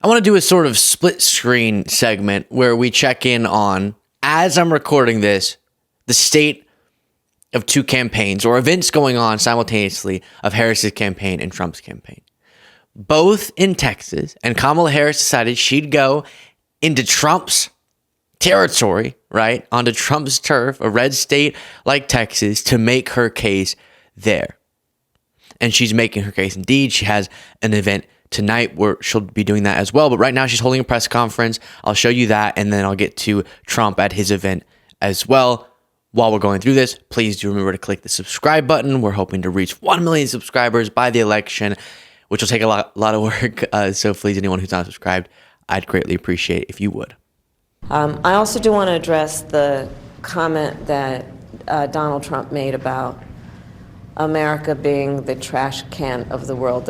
I want to do a sort of split screen segment where we check in on, as I'm recording this, the state of two campaigns or events going on simultaneously of Harris's campaign and Trump's campaign. Both in Texas, and Kamala Harris decided she'd go into Trump's territory, right, onto Trump's turf, a red state like Texas, to make her case there. And she's making her case indeed. She has an event tonight where she'll be doing that as well. But right now she's holding a press conference. I'll show you that, and then I'll get to Trump at his event as well. While we're going through this, please do remember to click the subscribe button. We're hoping to reach 1 million subscribers by the election, which will take a lot of work. So please, anyone who's not subscribed, I'd greatly appreciate it if you would. I also do want to address the comment that Donald Trump made about America being the trash can of the world,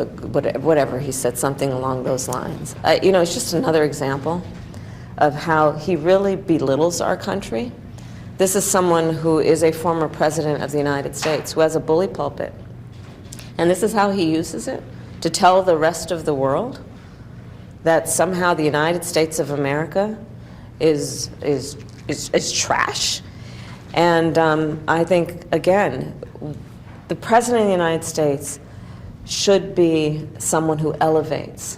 whatever he said, something along those lines. It's just another example of how he really belittles our country. This is someone who is a former president of the United States, who has a bully pulpit. And this is how he uses it to tell the rest of the world that somehow the United States of America is trash. And I think, again, the President of the United States should be someone who elevates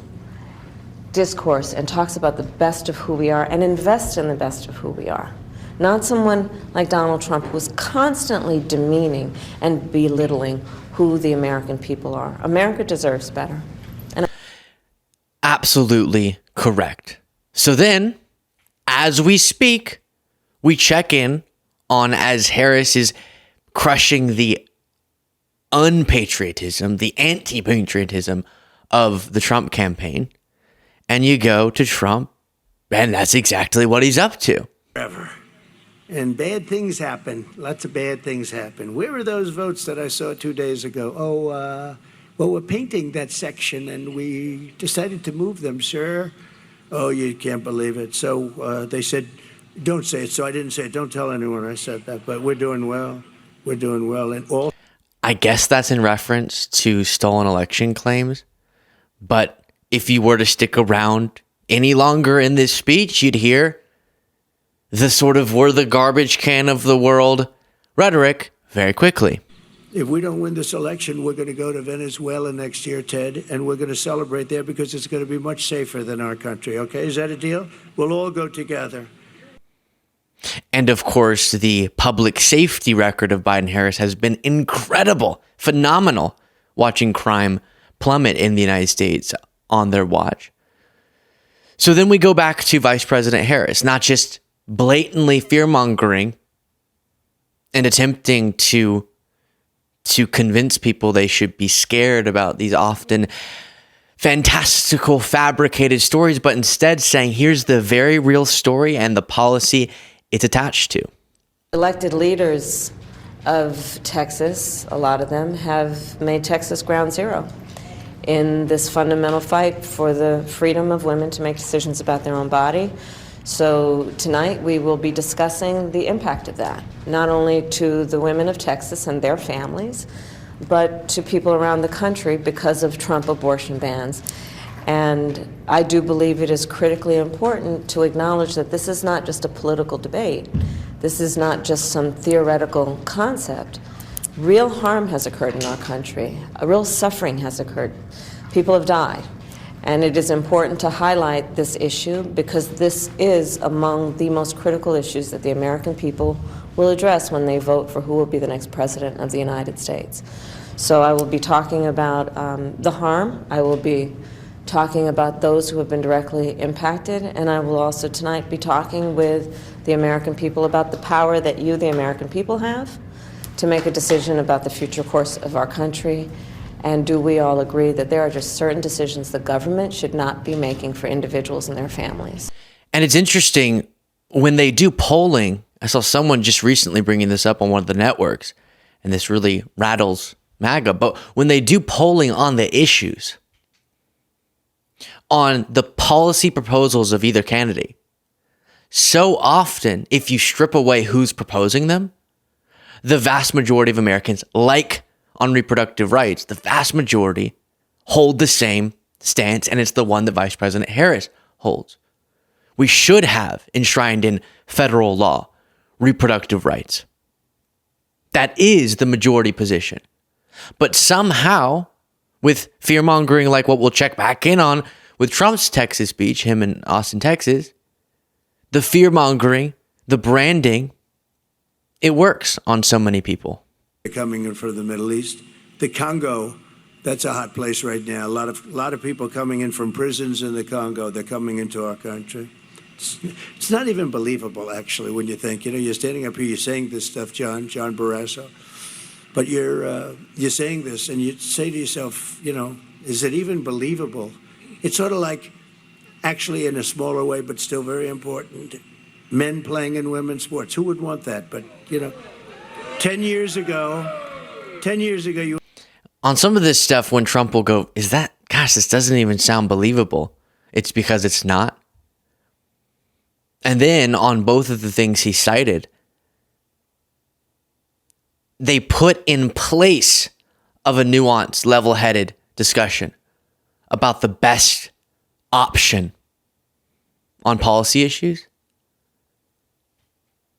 discourse and talks about the best of who we are and invests in the best of who we are. Not someone like Donald Trump who's constantly demeaning and belittling who the American people are. America deserves better. Absolutely correct. So then, as we speak, we check in on, as Harris is crushing the unpatriotism, the anti-patriotism of the Trump campaign, and you go to Trump, and that's exactly what he's up to. Forever. And bad things happen. Lots of bad things happen. Where are those votes that I saw 2 days ago? Well, we're painting that section, and we decided to move them, sir. Oh, you can't believe it. So they said, don't say it. So I didn't say it. Don't tell anyone I said that. But we're doing well. We're doing well. And all. I guess that's in reference to stolen election claims. But if you were to stick around any longer in this speech, you'd hear the sort of "we're the garbage can of the world" rhetoric very quickly. If we don't win this election, we're going to go to Venezuela next year, Ted, and we're going to celebrate there because it's going to be much safer than our country. Okay, is that a deal? We'll all go together. And of course, the public safety record of Biden-Harris has been incredible, phenomenal, watching crime plummet in the United States on their watch. So then we go back to Vice President Harris, not just blatantly fear-mongering and attempting to convince people they should be scared about these often fantastical, fabricated stories, but instead saying, here's the very real story and the policy it's attached to. Elected leaders of Texas, a lot of them, have made Texas ground zero in this fundamental fight for the freedom of women to make decisions about their own body. So tonight we will be discussing the impact of that, not only to the women of Texas and their families, but to people around the country because of Trump abortion bans. And I do believe it is critically important to acknowledge that this is not just a political debate. This is not just some theoretical concept. Real harm has occurred in our country. A real suffering has occurred. People have died. And it is important to highlight this issue because this is among the most critical issues that the American people will address when they vote for who will be the next president of the United States. So I will be talking about the harm. I will be talking about those who have been directly impacted. And I will also tonight be talking with the American people about the power that you, the American people, have to make a decision about the future course of our country. And do we all agree that there are just certain decisions the government should not be making for individuals and their families? And it's interesting, when they do polling, I saw someone just recently bringing this up on one of the networks, and this really rattles MAGA, but when they do polling on the issues, on the policy proposals of either candidate, so often, if you strip away who's proposing them, the vast majority of Americans, like on reproductive rights, the vast majority hold the same stance, and it's the one that Vice President Harris holds. We should have enshrined in federal law reproductive rights. That is the majority position. But somehow, with fear-mongering like what we'll check back in on with Trump's Texas speech, him in Austin, Texas, the fear-mongering, the branding, it works on so many people. Coming in from the Middle East, the Congo, that's a hot place right now. A lot of people coming in from prisons in the Congo. They're coming into our country. It's not even believable, actually, when you think. You're standing up here, you're saying this stuff, John Barrasso, but you're saying this, and you say to yourself, is it even believable? It's sort of like, actually, in a smaller way, but still very important, men playing in women's sports. Who would want that? But 10 years ago, you. On some of this stuff, when Trump will go, this doesn't even sound believable. It's because it's not. And then on both of the things he cited, they put in place of a nuanced, level-headed discussion about the best option on policy issues.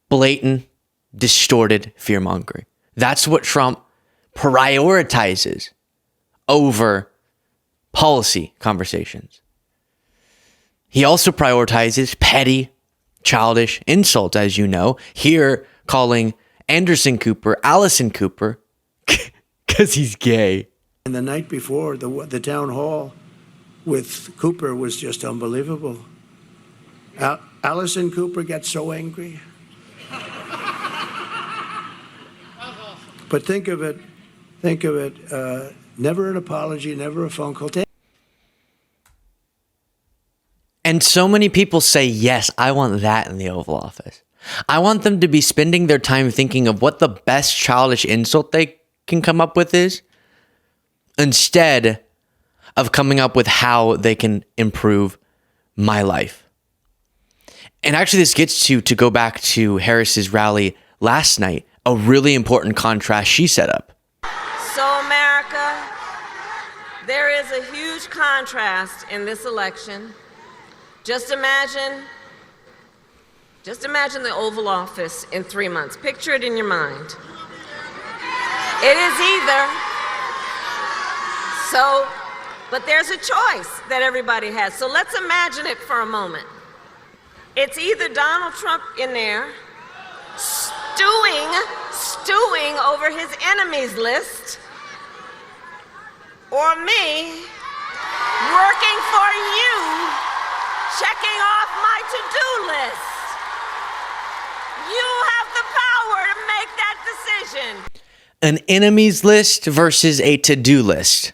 Blatant, distorted fear-mongering. That's what Trump prioritizes over policy conversations. He also prioritizes petty, childish insults, as you know, here calling Anderson Cooper Allison Cooper because he's gay. And the night before, the town hall with Cooper was just unbelievable. Allison Cooper got so angry. But think of it, never an apology, never a phone call. And so many people say, yes, I want that in the Oval Office. I want them to be spending their time thinking of what the best childish insult they can come up with is, instead of coming up with how they can improve my life. And actually, this gets to go back to Harris's rally last night, a really important contrast she set up. So, America, there is a huge contrast in this election. Just imagine the Oval Office in 3 months. Picture it in your mind. It is either. But there's a choice that everybody has. So let's imagine it for a moment. It's either Donald Trump in there stewing over his enemies list, or me working for you, checking off my to-do list. You have the power to make that decision. An enemies list versus a to-do list.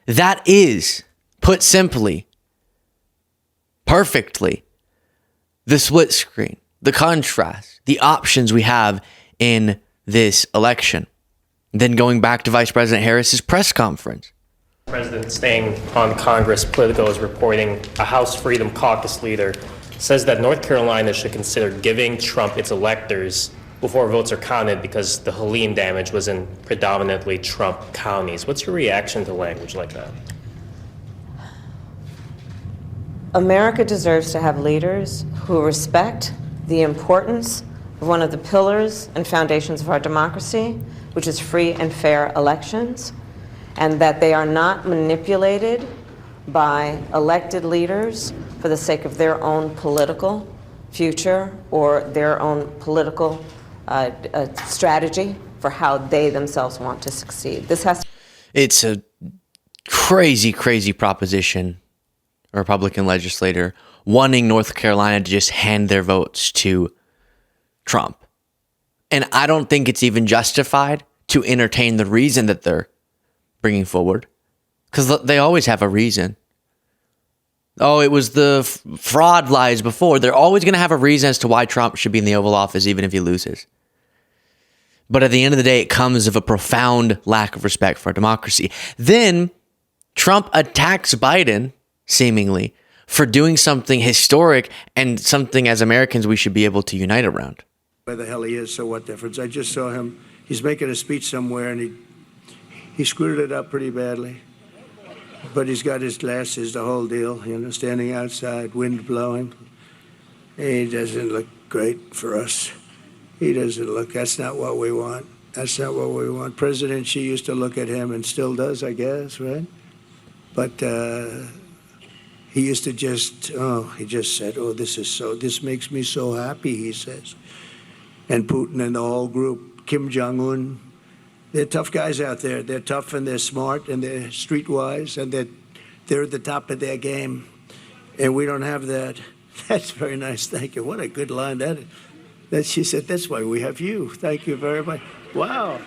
That is, put simply, perfectly, the split screen, the contrast, the options we have in this election. Then going back to Vice President Harris's press conference. President staying on Congress, Politico is reporting a House Freedom Caucus leader says that North Carolina should consider giving Trump its electors before votes are counted because the Helene damage was in predominantly Trump counties. What's your reaction to language like that? America deserves to have leaders who respect the importance of one of the pillars and foundations of our democracy, which is free and fair elections, and that they are not manipulated by elected leaders for the sake of their own political future or their own political strategy for how they themselves want to succeed. It's a crazy, crazy proposition, a Republican legislator wanting North Carolina to just hand their votes to Trump. And I don't think it's even justified to entertain the reason that they're bringing forward, because they always have a reason. Oh, it was the fraud lies before. They're always going to have a reason as to why Trump should be in the Oval Office, even if he loses. But at the end of the day, it comes of a profound lack of respect for our democracy. Then Trump attacks Biden, seemingly, for doing something historic and something as Americans we should be able to unite around. Where the hell he is, so what difference? I just saw him. He's making a speech somewhere, and he screwed it up pretty badly. but he's got his glasses, the whole deal, standing outside, wind blowing. He doesn't look great for us. He doesn't look, that's not what we want. That's not what we want. President Xi used to look at him and still does, I guess, right? But he used to he just said, oh, this makes me so happy, he says. And Putin and the whole group, Kim Jong-un, they're tough guys out there. They're tough and they're smart and they're streetwise and they're at the top of their game. And we don't have that. That's very nice. Thank you. What a good line that is. She said, that's why we have you. Thank you very much. Wow.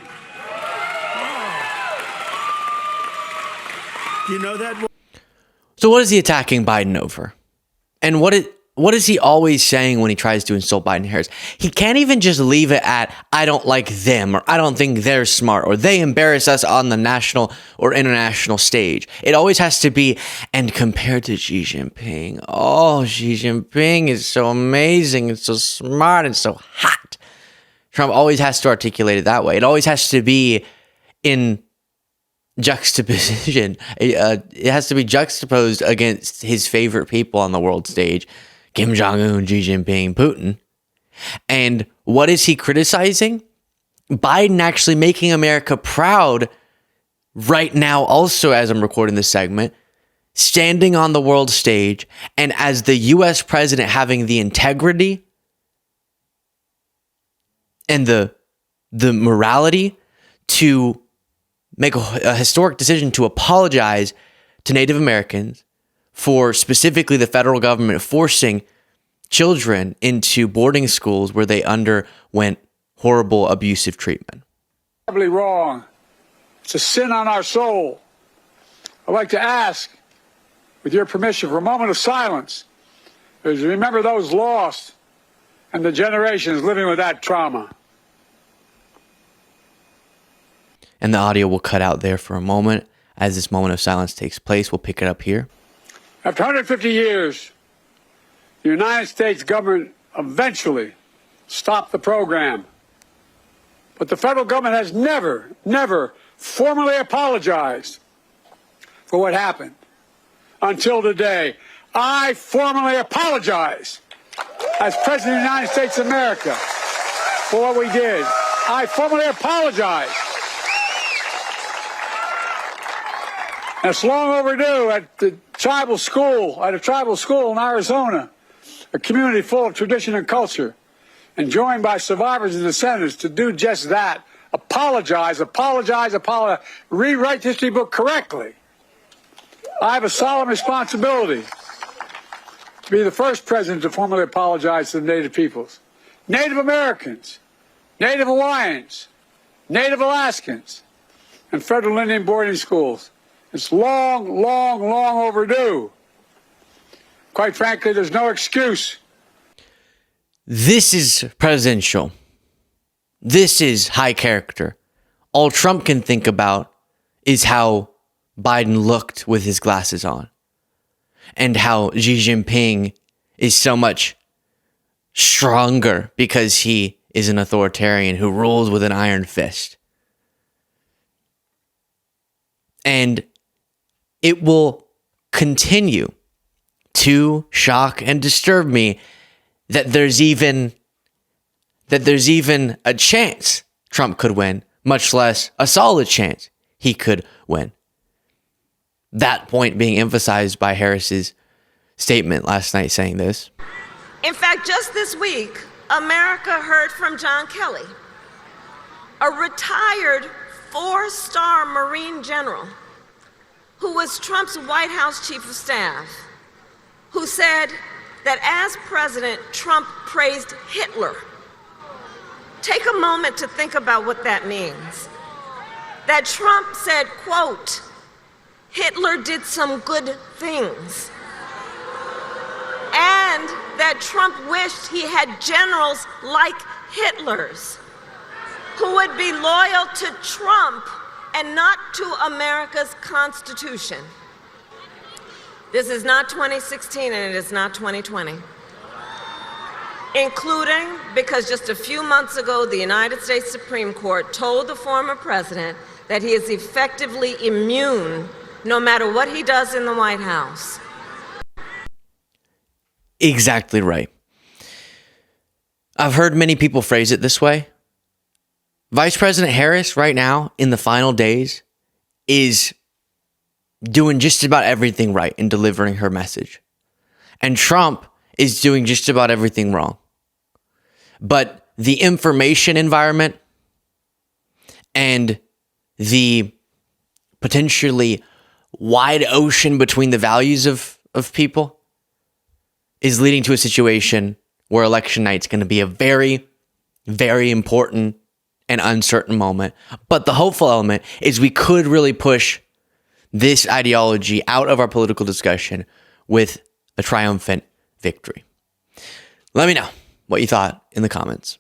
Do you know that? So what is he attacking Biden over? And what is he always saying when he tries to insult Biden and Harris? He can't even just leave it at, I don't like them, or I don't think they're smart, or they embarrass us on the national or international stage. It always has to be, and compared to Xi Jinping, oh, Xi Jinping is so amazing and so smart and so hot. Trump always has to articulate it that way. It always has to be in juxtaposition. It has to be juxtaposed against his favorite people on the world stage. Kim Jong-un, Xi Jinping, Putin. And what is he criticizing? Biden actually making America proud right now, also as I'm recording this segment, standing on the world stage, and as the U.S. president having the integrity and the morality to make a historic decision to apologize to Native Americans for specifically the federal government forcing children into boarding schools where they underwent horrible abusive treatment. Terribly wrong. It's a sin on our soul. I'd like to ask, with your permission, for a moment of silence, as we remember those lost and the generations living with that trauma. And the audio will cut out there for a moment. As this moment of silence takes place, we'll pick it up here. After 150 years, the United States government eventually stopped the program. But the federal government has never formally apologized for what happened until today. I formally apologize as President of the United States of America for what we did. I formally apologize. And it's long overdue at a tribal school in Arizona, a community full of tradition and culture, and joined by survivors and descendants to do just that. Apologize, rewrite the history book correctly. I have a solemn responsibility to be the first president to formally apologize to the Native peoples, Native Americans, Native Hawaiians, Native Alaskans, and federal Indian boarding schools. It's long overdue. Quite frankly, there's no excuse. This is presidential. This is high character. All Trump can think about is how Biden looked with his glasses on, and how Xi Jinping is so much stronger because he is an authoritarian who rules with an iron fist. And it will continue to shock and disturb me that there's even a chance Trump could win, much less a solid chance he could win. That point being emphasized by Harris's statement last night saying this. In fact, just this week, America heard from John Kelly, a retired 4-star Marine general who was Trump's White House chief of staff, who said that as president, Trump praised Hitler. Take a moment to think about what that means. That Trump said, quote, Hitler did some good things. And that Trump wished he had generals like Hitler's who would be loyal to Trump and not to America's Constitution. This is not 2016 and it is not 2020. Including because just a few months ago, the United States Supreme Court told the former president that he is effectively immune no matter what he does in the White House. Exactly right. I've heard many people phrase it this way. Vice President Harris right now in the final days is doing just about everything right in delivering her message. And Trump is doing just about everything wrong. But the information environment and the potentially wide ocean between the values of people is leading to a situation where election night is going to be a very, very important and uncertain moment. But the hopeful element is we could really push this ideology out of our political discussion with a triumphant victory. Let me know what you thought in the comments.